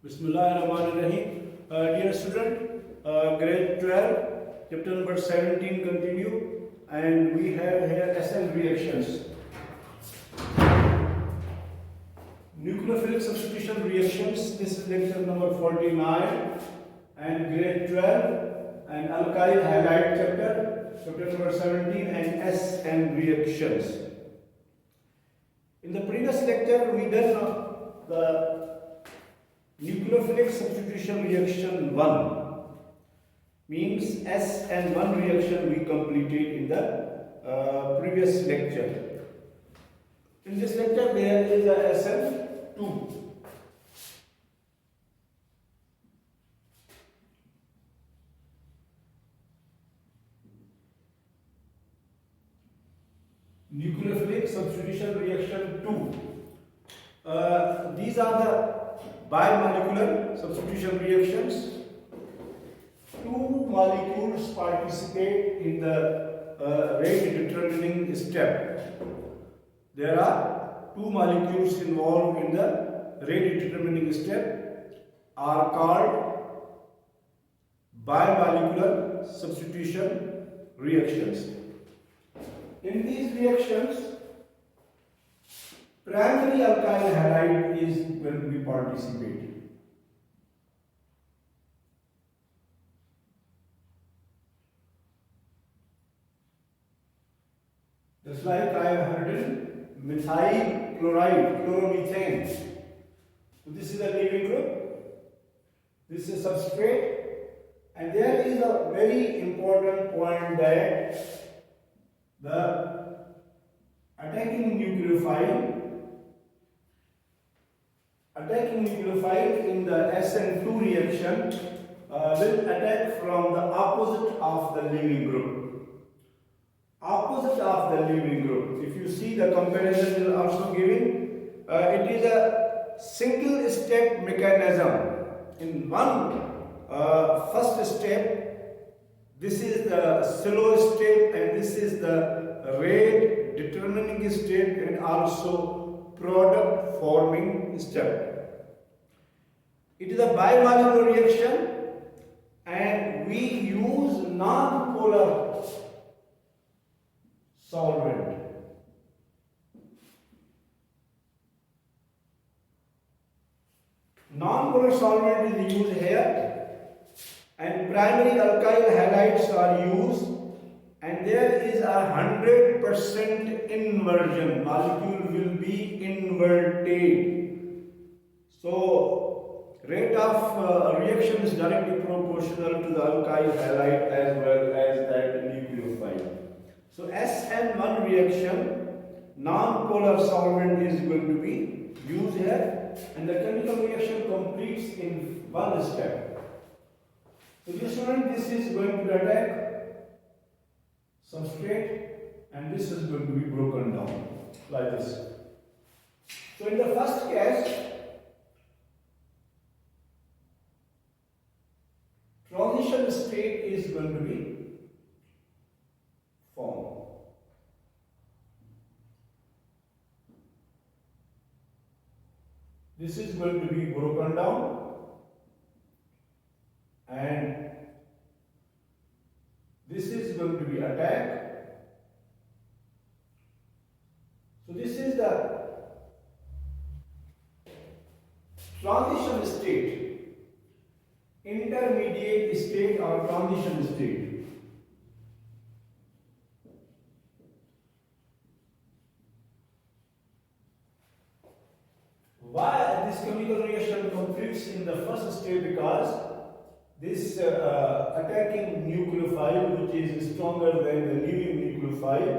Bismillahirrahmanirrahim. Dear student, grade 12, chapter number 17 continue, and we have here SN reactions. Nucleophilic substitution reactions, this is lecture number 49 and grade 12, and alkyl halide chapter number 17 and SN reactions. In the previous lecture we done the nucleophilic substitution reaction 1, means SN1 reaction we completed in the previous lecture. In this lecture there is a SN2. Nucleophilic substitution reaction 2. These are the bimolecular substitution reactions. Two molecules participate in the rate determining step. There are two molecules involved in the rate determining step are called bimolecular substitution reactions. In these reactions, primary alkyl halide is going to be participating. Just like I have written methyl chloride, chloromethane. So this is a leaving group, this is substrate, and there is a very important point that the attacking nucleophile in the SN2 reaction will attack from the opposite of the leaving group. Opposite of the leaving group. If you see the comparison is also given, it is a single step mechanism. In first step, this is the slow step and this is the rate determining step and also product forming step. It is a bimolecular reaction and we use non-polar solvent. Non-polar solvent is used here and primary alkyl halides are used, and there is a 100% inversion. Molecule will be inverted. So rate of reaction is directly proportional to the alkyl halide as well as that nucleophile. So SN1 reaction, non-polar solvent is going to be used here, and the chemical reaction completes in one step. So dear student, this is going to attack substrate and this is going to be broken down like this. So in the first case, transition state is going to be formed. This is going to be broken down and this is going to be attacked. So this is the transition state, intermediate state or transition state. Why this chemical reaction completes in the first state? Because this attacking nucleophile, which is stronger than the leaving nucleophile,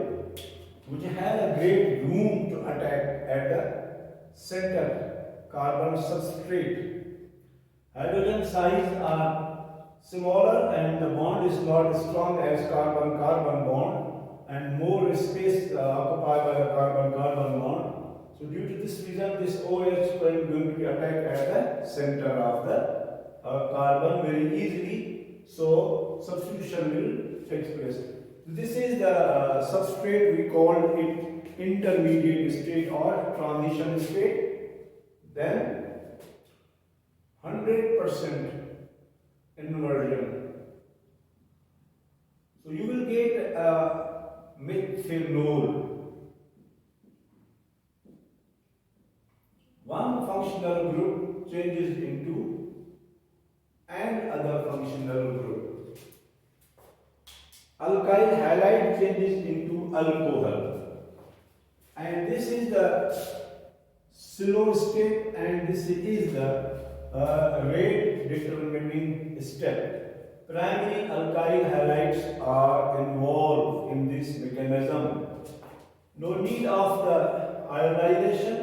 which has a great room to attack at the center carbon substrate. Hydrogen size are smaller and the bond is not as strong as carbon-carbon bond, and more space occupied by the carbon-carbon bond. So due to this reason, this OH is going to be attacked at the center of the carbon very easily. So substitution will take place. This is the substrate, we call it intermediate state or transition state. Then 100 100% inversion. So you will get methanol. One functional group changes into another functional group. Alkyl halide changes into alcohol. And this is the slow step, and this is the rate determining step. Primary alkyl halides are involved in this mechanism. No need of the ionization.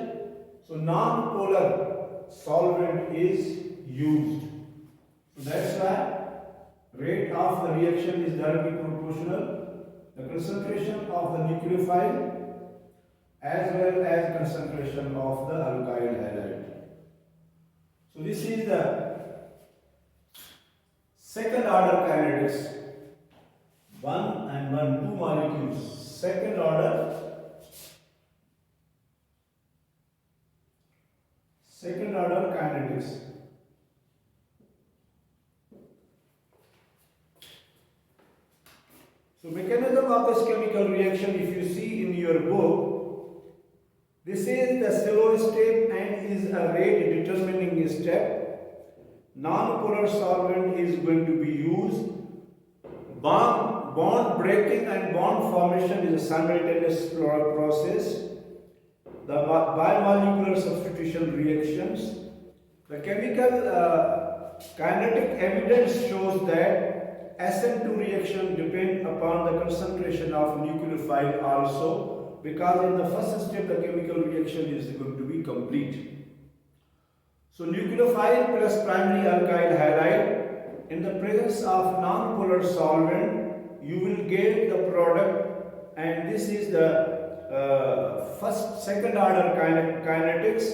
So non-polar solvent is used. So that's why rate of the reaction is directly proportional. The concentration of the nucleophile as well as concentration of the alkyl halide. So this is the second order kinetics. 1 and 1, 2 molecules. Second order kinetics. So mechanism of this chemical reaction, if you see in your book, this is the slow step and is a rate determining step. Non-polar solvent is going to be used. Bond breaking and bond formation is a simultaneous process. The bimolecular substitution reactions. The chemical kinetic evidence shows that SN2 reaction depend upon the concentration of nucleophile also, because in the first step the chemical reaction is going to be complete. So nucleophile plus primary alkyl halide, in the presence of non-polar solvent, you will get the product, and this is the second order kinetics,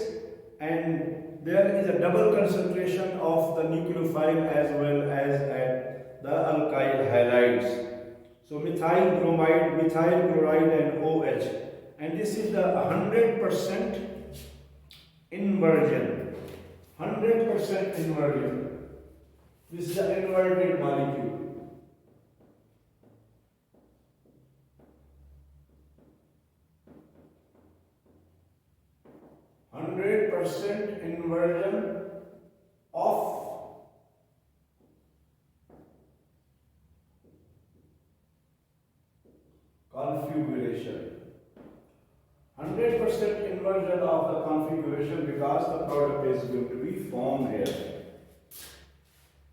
and there is a double concentration of the nucleophile as well as at the alkyl halides. So methyl bromide, methyl chloride and OH, and this is the 100% inversion. 100% inversion. This is the inverted molecule. 100% inversion of configuration. 100% inversion of the configuration, because the product is going to be formed here.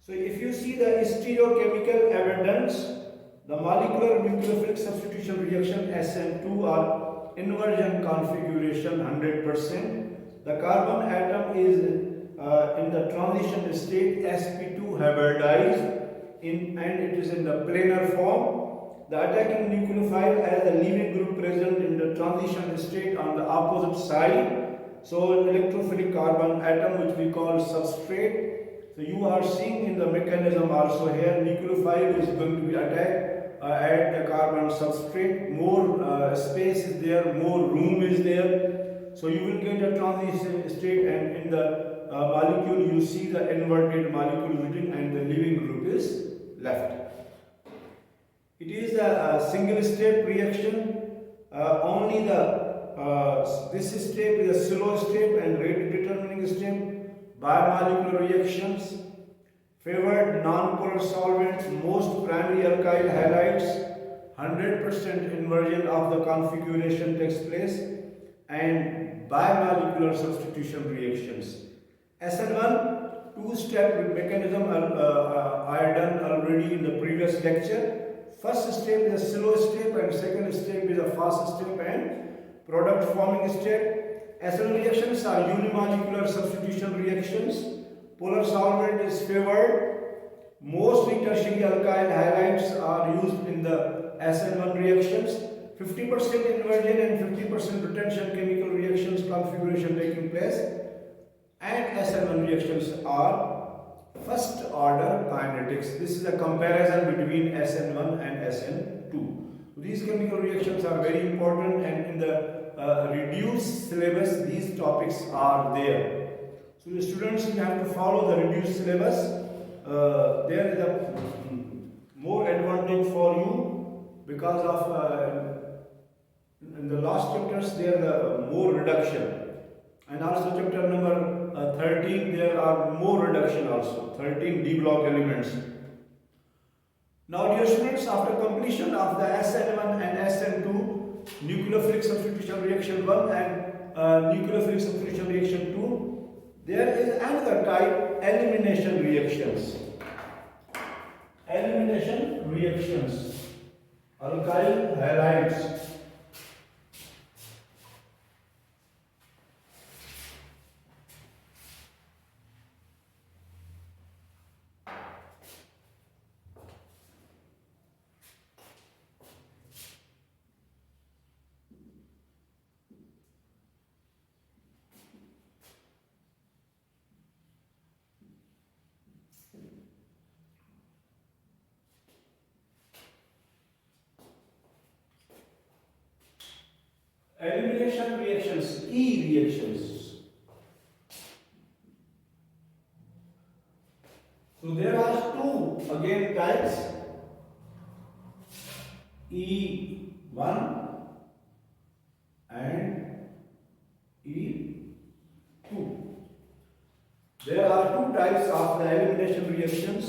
So if you see the stereochemical evidence, the molecular nucleophilic substitution reaction SN2 or inversion configuration 100%. The carbon atom is in the transition state sp2 hybridized and it is in the planar form. The attacking nucleophile has a leaving group present in the transition state on the opposite side. So electrophilic carbon atom, which we call substrate. So you are seeing in the mechanism also here, nucleophile is going to be attacked at the carbon substrate. More space is there, more room is there. So you will get a transition state, and in the molecule you see the inverted molecule written and the leaving group is left. It is a single step reaction. Only this step is a slow step and rate determining step. Bimolecular reactions, favored non-polar solvents, most primary alkyl halides, 100% inversion of the configuration takes place, and bimolecular substitution reactions. SN1 two-step mechanism I had done already in the previous lecture. First step is a slow step and second step is a fast step and product forming step. SN reactions are unimolecular substitution reactions. Polar solvent is favored. Mostly tertiary alkyl halides are used in the SN1 reactions. 50% inversion and 50% retention chemical reactions configuration taking place, and SN1 reactions are first order kinetics. This is a comparison between SN1 and SN2. These chemical reactions are very important, and in the reduced syllabus these topics are there. So the students, you have to follow the reduced syllabus. There is a more advantage for you because of in the last chapters there are more reduction, and also chapter number 13 there are more reduction also, 13 D block elements. Now dear students, after completion of the SN1 and SN2, nucleophilic substitution reaction 1 and nucleophilic substitution reaction 2, there is another type, elimination reactions. Elimination reactions, alkyl halides. Elimination reactions, E reactions. So there are two again types, E1 and E2. There are two types of the elimination reactions,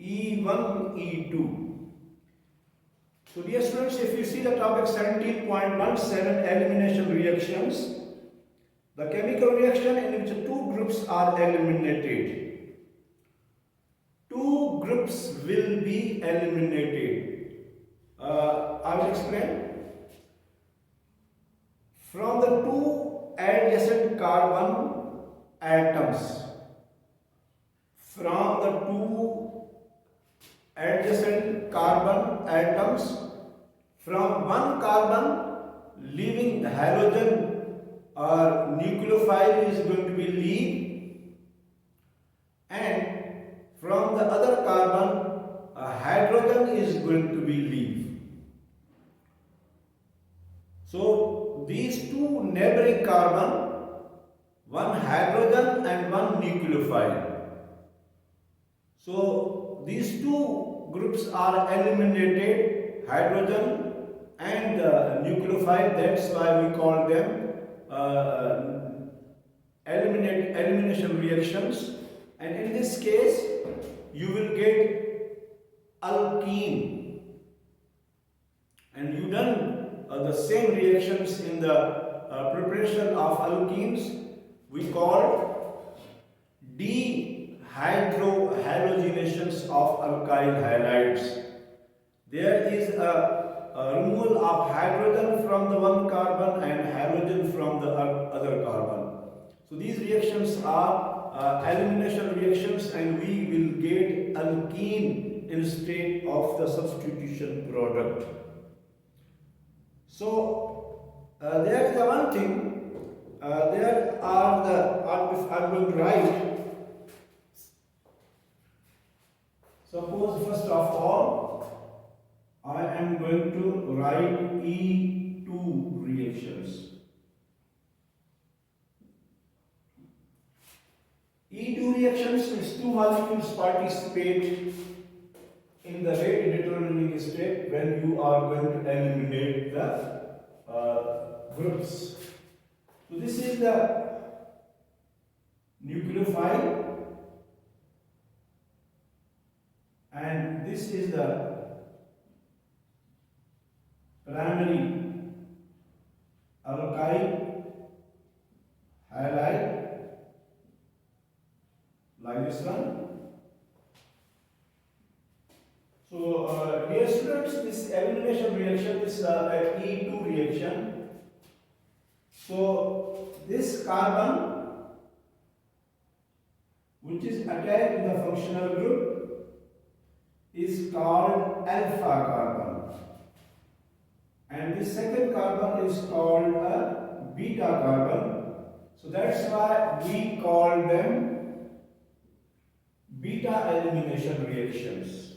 E1, E2. So dear students, if you see the topic 17.17, elimination reactions, the chemical reaction in which two groups are eliminated. Two groups will be eliminated. I will explain. From the two adjacent carbon atoms, from the two adjacent carbon atoms, from one carbon leaving halogen or nucleophile is going to be leave, and from the other carbon a hydrogen is going to be leave. So these two neighboring carbon, one hydrogen and one nucleophile. So these two groups are eliminated, hydrogen and nucleophile. That's why we call them elimination reactions. And in this case, you will get alkene. And you done the same reactions in the preparation of alkenes. We call dehydrohalogenations of alkyl halides. There is a removal of hydrogen from the one carbon and halogen from the other carbon. So these reactions are elimination reactions, and we will get alkene instead of the substitution product. So there is one thing. There are if I will write. Suppose first of all, I am going to write E2 reactions. E2 reactions means two molecules participate in the rate determining step when you are going to eliminate the groups. So this is the nucleophile and this is the primary alkyl halide, like this one. So dear students, this elimination reaction is an E2 reaction. So this carbon which is attached in the functional group is called alpha carbon, and the second carbon is called a beta carbon. So that's why we call them beta elimination reactions.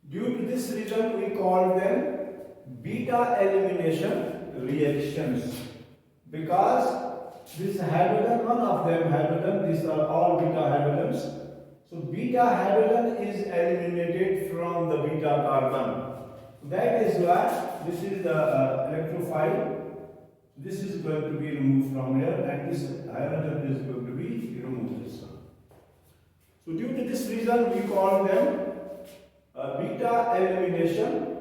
Due to this reason, we call them beta elimination reactions, because this hydrogen, one of them hydrogen, these are all beta hydrogens. So beta hydrogen is eliminated from the beta carbon. That is why this is the electrophile. This is going to be removed from here, and this hydrogen is going to be removed this one. So due to this reason, we call them beta elimination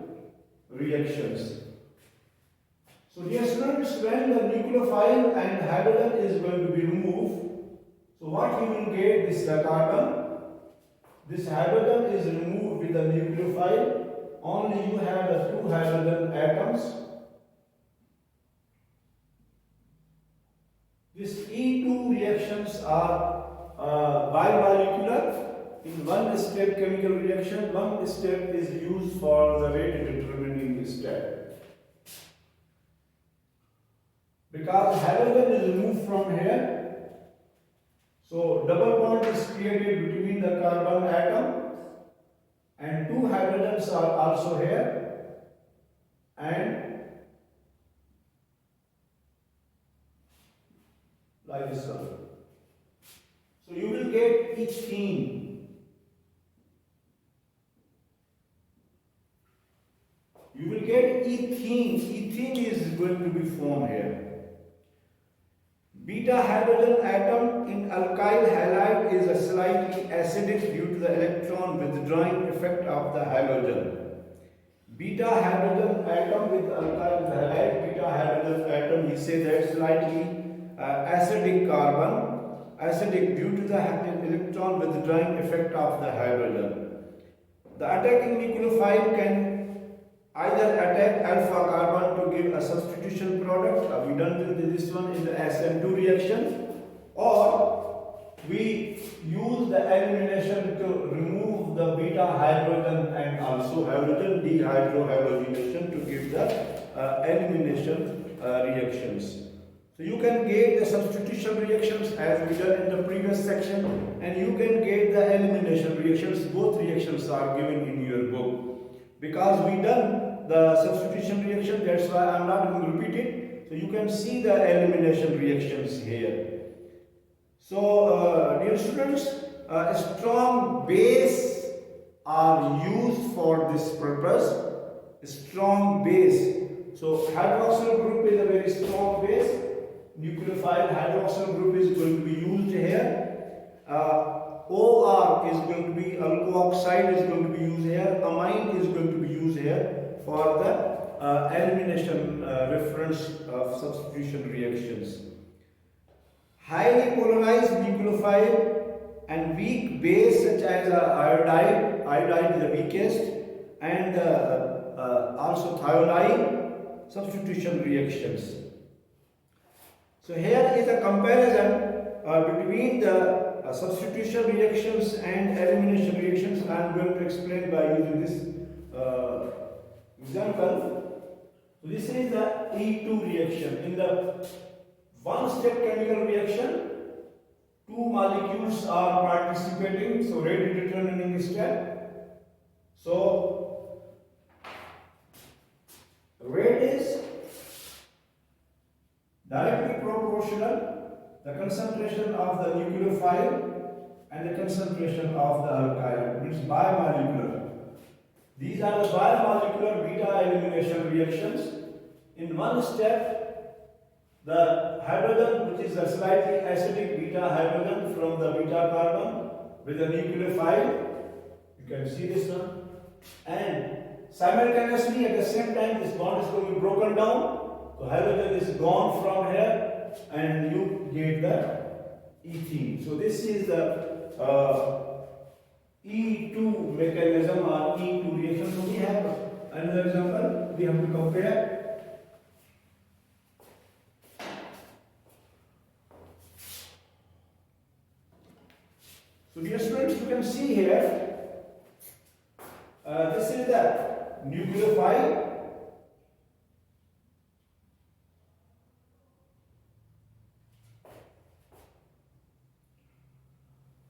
reactions. So dear students, when the nucleophile and hydrogen is going to be removed, so what you will get, this carbon, this hydrogen is removed with the nucleophile, only you have the two hydrogen atoms. These E2 reactions are bimolecular. In one step chemical reaction, one step is used for the rate determining step. Because hydrogen is removed from here, so double bond is created between the carbon atom, and two hydrogens are also here, and like this one. So you will get ethene. You will get ethene. Ethene is going to be formed here. Beta hydrogen atom in alkyl halide is slightly acidic due to the electron withdrawing effect of the halogen. Beta hydrogen atom with alkyl halide, beta hydrogen atom, he says that slightly acidic carbon, acidic due to the electron withdrawing effect of the hydrogen. The attacking nucleophile can either attack alpha carbon to give a substitution product, we done this one in the SN2 reaction, or we use the elimination to remove the beta hydrogen and also hydrogen dehydrohalogenation to give the elimination reactions. So you can get the substitution reactions as we done in the previous section, and you can get the elimination reactions. Both reactions are given in your book. Because we done the substitution reaction, that's why I am not going to repeat it. So you can see the elimination reactions here. So dear students, a strong base are used for this purpose. A strong base. So hydroxyl group is a very strong base. Nucleophile hydroxyl group is going to be used here. OR is going to be, alkoxide is going to be used here, amine is going to be used here for the elimination reference of substitution reactions. Highly polarized nucleophile and weak base such as iodide, iodide is the weakest, and also thiolide substitution reactions. So here is a comparison between the substitution reactions and elimination reactions. I am going to explain by using this example. So this is the E2 reaction. In the one-step chemical reaction, two molecules are participating, so rate determining step. So rate is directly proportional the concentration of the nucleophile and the concentration of the alkyl. It is bimolecular. These are the bimolecular beta elimination reactions. In one step, the hydrogen, which is a slightly acidic beta hydrogen from the beta carbon with a nucleophile, you can see this one, and simultaneously at the same time this bond is going to be broken down, so hydrogen is gone from here and you get the ethene. So this is the E2 mechanism or E2 reaction. So we have another example, we have to compare. So dear students, you can see here, this is the nucleophile.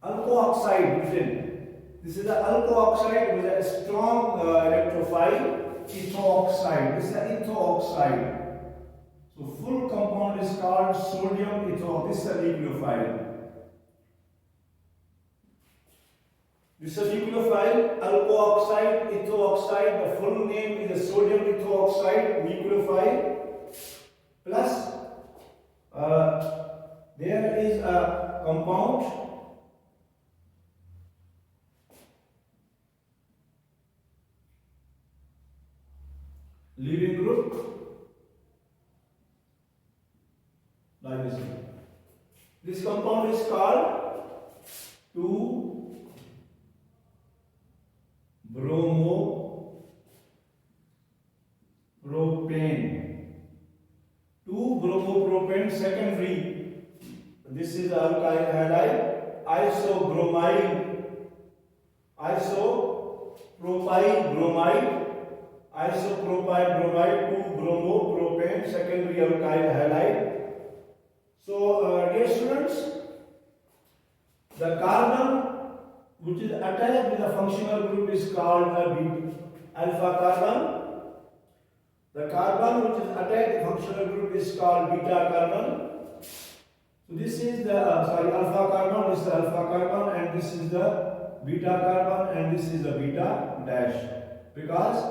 Alkoxide within. This is the alkoxide with a strong electrophile, ethoxide. This is the ethoxide. So So full compound is called sodium ethoxide. This is a nucleophile. This is a nucleophile, alkoxide, ethoxide. The full name is a sodium ethoxide nucleophile. Plus, there is a compound leaving group like this. This compound is called 2-bromopropane. 2-bromopropane secondary. This is alkyl halide. Isopropyl bromide. Isopropyl bromide, 2-bromopropane, secondary alkyl halide. So, dear students, the carbon which is attached with the functional group is called alpha carbon. The carbon which is attached with the functional group is called beta carbon. So, this is the alpha carbon, this is the alpha carbon, and this is the beta carbon, and this is the beta dash. Because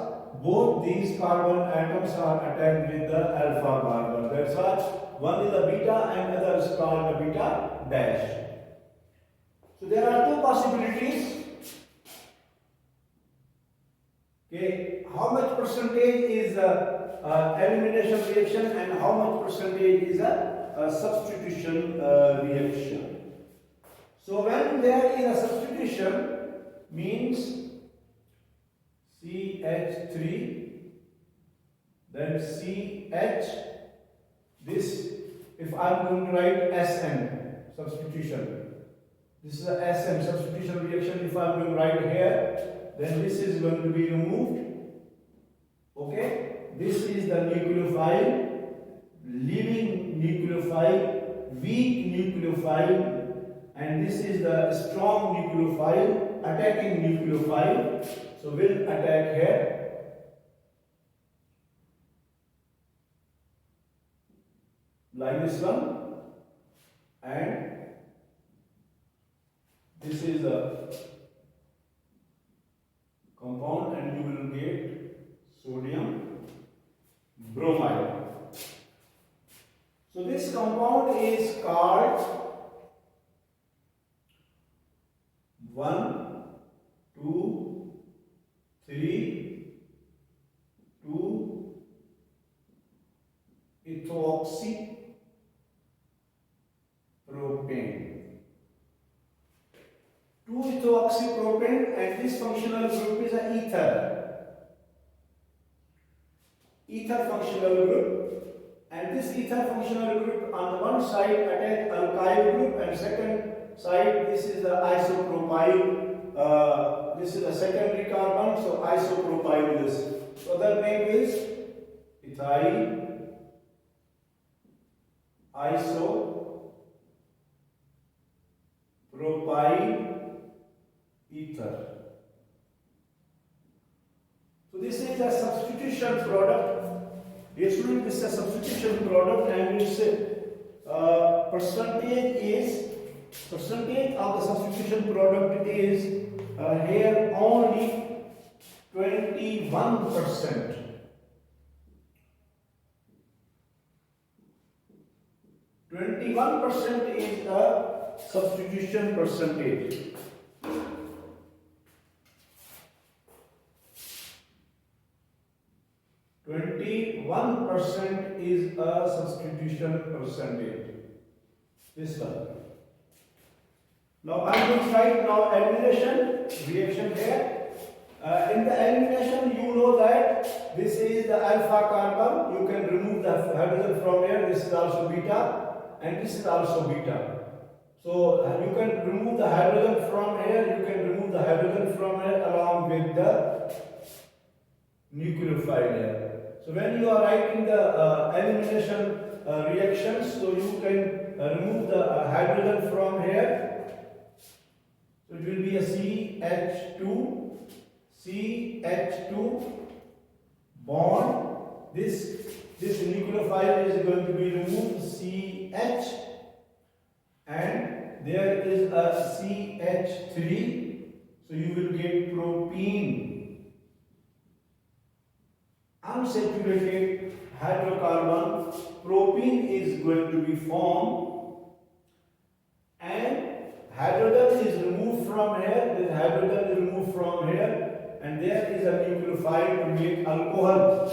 both these carbon atoms are attached with the alpha carbon. That's why one is the beta and other is called the beta dash. So there are two possibilities. Okay, how much percentage is elimination reaction and how much percentage is a substitution reaction. So when there is a substitution, means CH3, then CH, this, if I am going to write SN, substitution, this is a SN, substitution reaction. If I am going to write here, then this is going to be removed. Okay, this is the nucleophile, leaving nucleophile, weak nucleophile, and this is the strong nucleophile, attacking nucleophile. So we'll attack here. Like this one, and this is the compound, and you will get sodium bromide. So this compound is called 1, 2, 3, 2 ethoxypropane. 2-ethoxypropane, and this functional group is an ether. Ether functional group, and this ether functional group on the one side attach alkyl group, and second side this is the isopropyl. This is a secondary carbon, so isopropyl this. So the name is ethyl isopropyl ether. So this is a substitution product. Dear student, this is a substitution product, and its percentage of the substitution product is here only 21%. 21% is a substitution percentage. %1 is a substitution percentage. This one. Now I am going to write now elimination reaction here. In the elimination, you know that this is the alpha carbon. You can remove the hydrogen from here. This is also beta, and this is also beta. So you can remove the hydrogen from here. You can remove the hydrogen from here along with the nucleophile here. So when you are writing the elimination reactions, so you can remove the hydrogen from here. So it will be a CH2 bond. This this nucleophile is going to be removed, CH, and there is a CH3, so you will get propene, unsaturated hydrocarbon. Propene is going to be formed, and hydrogen is removed from here, this hydrogen is removed from here, and there is a nucleophile to make alcohol.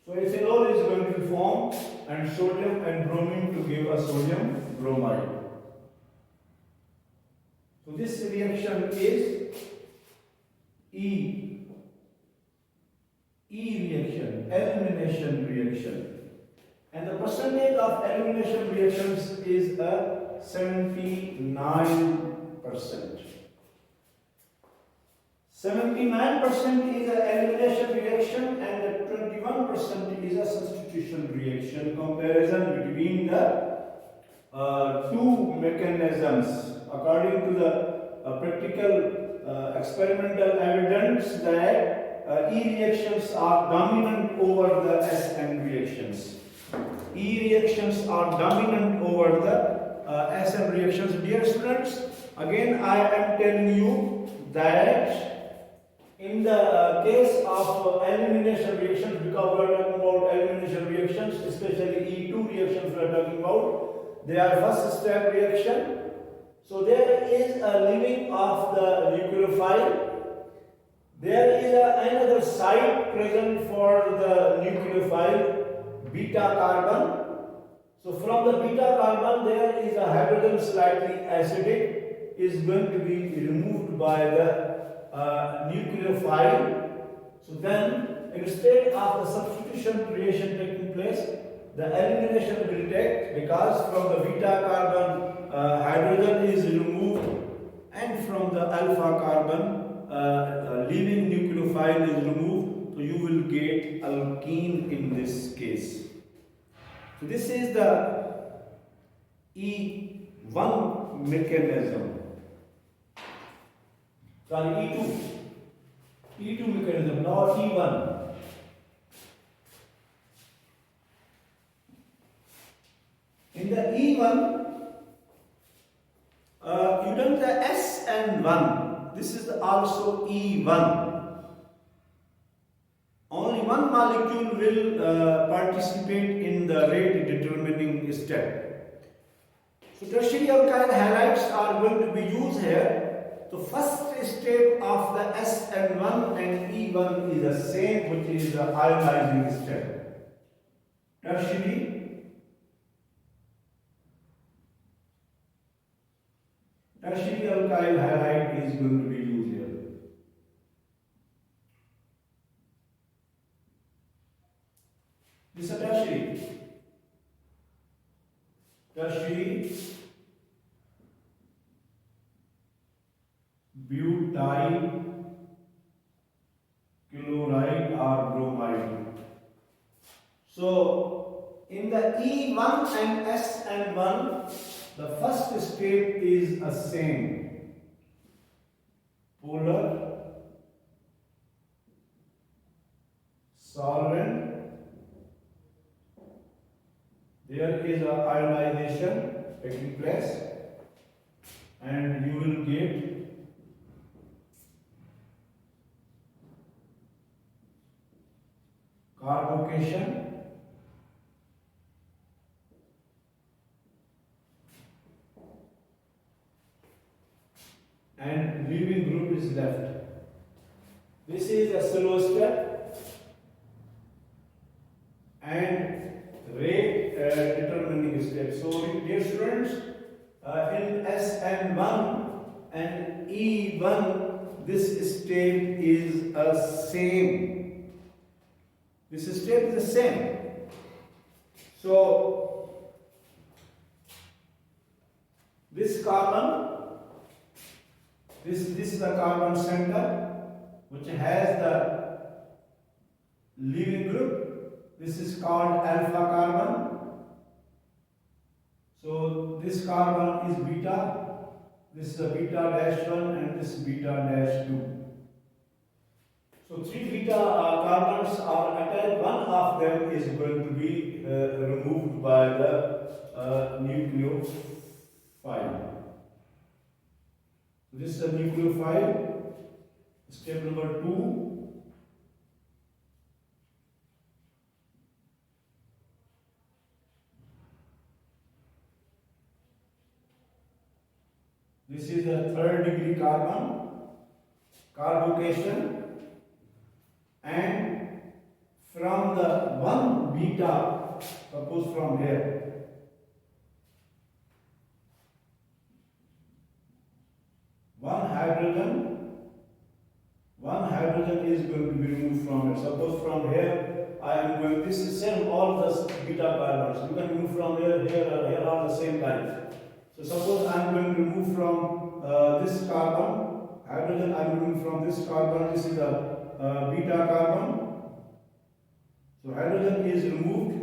So ethanol is going to be formed, and sodium and bromine to give a sodium bromide. So this reaction is E reaction, elimination reaction. And the percentage of elimination reactions is a 79%. 79% is an elimination reaction and 21% is a substitution reaction. Comparison between the two mechanisms. According to the practical experimental evidence that E reactions are dominant over the SN reactions. E reactions are dominant over the SN reactions. Dear students, again I am telling you that in the case of elimination reactions, because we are talking about elimination reactions, especially E2 reactions we are talking about, they are first step reaction. So there is a leaving of the nucleophile. There is another site present for the nucleophile, beta carbon. So from the beta carbon there is a hydrogen slightly acidic, is going to be removed by the nucleophile. So then instead of the substitution reaction taking place, the elimination will take, because from the beta carbon hydrogen is removed, and from the alpha carbon leaving nucleophile is removed, so you will get alkene in this case. So this is the E1 mechanism. Sorry, E2 mechanism, now E1. In the E1, you done the S and 1. This is also E1. Only one molecule will participate in the rate determining step. So tertiary alkyl halides are going to be used here. The first step of the SN1 and E1 is the same, which is the ionizing step. Tertiary alkyl halide is going to be used here. This is a tertiary butyl chloride or bromide. So in the E1 and SN1, the first step is the same. Polar solvent. There is a ionization taking place, and you will get carbocation and leaving group is left. This is a slow step and rate determining step. So dear students, in SN1 and E1, this step is the same. This step is the same. So this carbon, this is the carbon center which has the leaving group. This is called alpha carbon. So this carbon is beta. This is a beta -1 and this beta -2. So three beta carbons are attached. One of them is going to be removed by the nucleophile. This is a nucleophile. Step number 2. This is a third degree carbon, carbocation, and from the one beta, suppose from here, one hydrogen is going to be removed from it. Suppose from here, I am going, this is same, all the beta carbons. You can remove from here, or here are the same type. So suppose I am going to remove from this carbon, hydrogen, I am removing from this carbon, this is a beta carbon. So hydrogen is removed,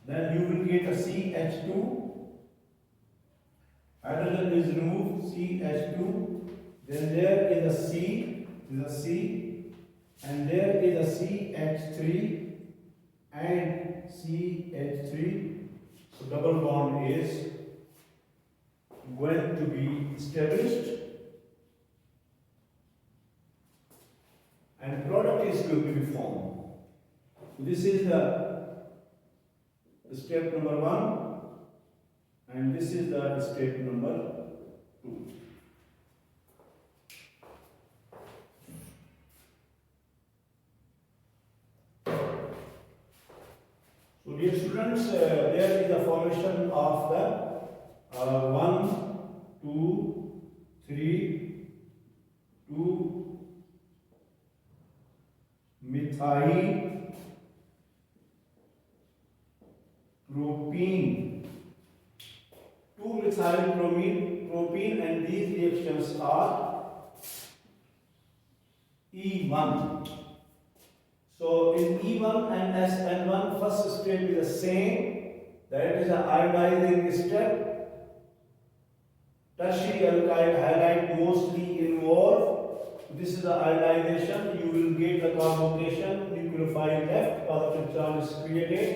then you will get a CH2. Hydrogen is removed, CH2. Then there is a C, and there is a CH3 and CH3. So double bond is going to be established, and product is going to be formed. So this is the step number 1, and this is the step number 2. So dear students, there is the formation of the 1, 2, 3, 2 methyl propene, 2 methyl propene, and these reactions are E1. So in E1 and SN1, first step is the same, that is the iodizing step. Tertiary alkyl halide mostly involved. This is the iodization. You will get the carbocation, nucleophile left, positive charge is created.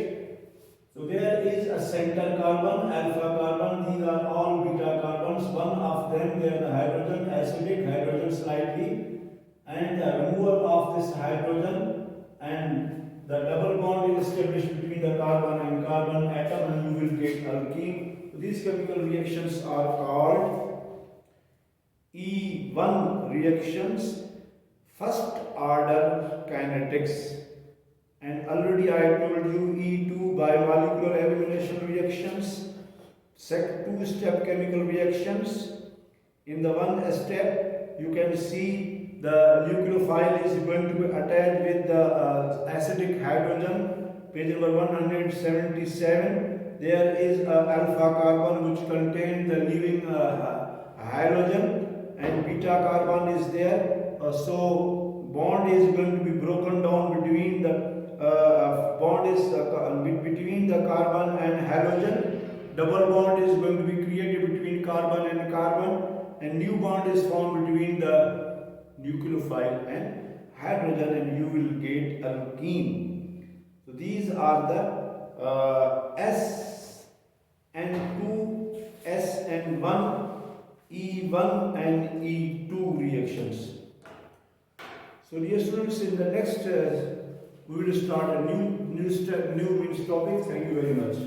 So there is a center carbon, alpha carbon. These are all beta carbons. One of them, they are the hydrogen, acidic, hydrogen slightly, and the removal of this hydrogen, and the double bond is established between the carbon and carbon atom, and you will get alkene. So these chemical reactions are called E1 reactions, first order kinetics. And already I told you E2 biomolecular elimination reactions, two-step chemical reactions. In the one step, you can see the nucleophile is going to be attached with the acidic hydrogen, page number 177. There is a alpha carbon which contains the leaving hydrogen, and beta carbon is there. So bond is going to be broken down between the between the carbon and halogen. Double bond is going to be created between carbon and carbon, and new bond is formed between the nucleophile and hydrogen, and you will get alkene. So these are the S and 2, S and 1, E1 and E2 reactions. So dear students, in the next we will start a new topic. Thank you very much.